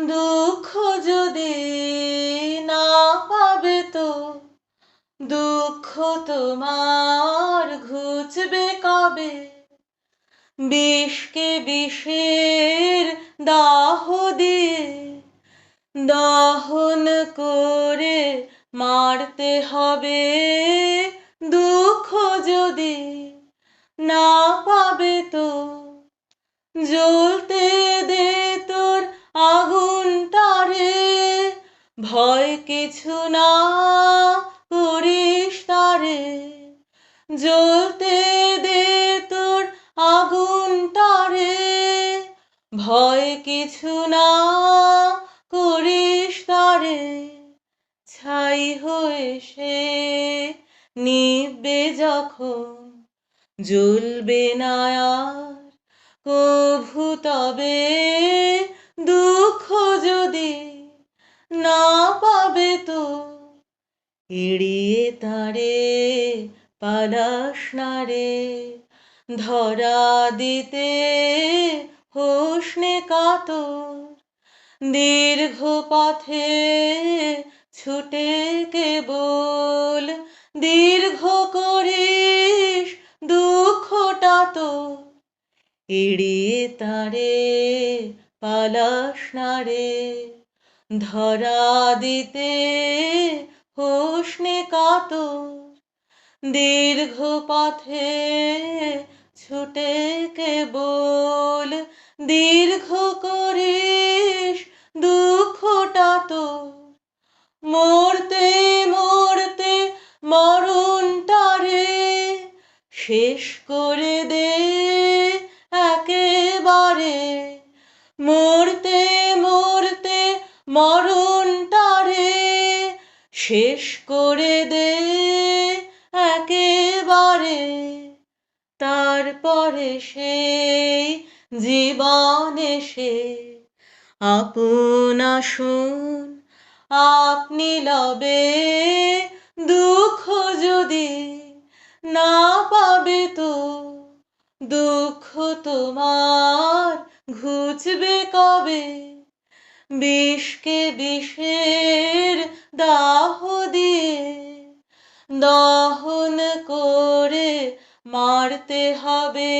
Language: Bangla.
দুঃখ যদি না পাবে তো দুঃখ তোমার ঘুচবে কবে? বিষকে বিষের দাহ দিয়ে দহন করে মারতে হবে। দুঃখ যদি না পাবে তো জ্বলতে দে তোর আগুনটারে, ভয় কিছু না করিস তারে। জ্বলতে দে তোর আগুনটারে, ভয় কিছু না করিস তারে। ছাই হয়ে সে নিভবে যখন, জ্বলবে না আর কভু তবে। দুঃখ যদি না পাবে তো এড়িয়ে তারে পালাস না রে। ধরা দিতে হোস নে কাতর, দীর্ঘ পথে ছুটে কেবল দীর্ঘ করিস দুঃখটা তোর। এড়িয়ে তারে পালাস না রে, ধরা দিতে হোস নে কাতর। দীর্ঘ পথে ছুটে কেবল দীর্ঘ করিস দুঃখটা তোর। মরতে মরতে মরণটারে শেষ করে দে একেবারে। মরতে মরতে মরণটারে শেষ করে দে একেবারে। তারপরে সেই জীবন এসে আপন আসন আপনি লবে। দুঃখ যদি না পাবে তো দুঃখ তোমার ঘুচবে কবে? বিষকে বিষের দাহ দিয়ে দহন করে মারতে হবে।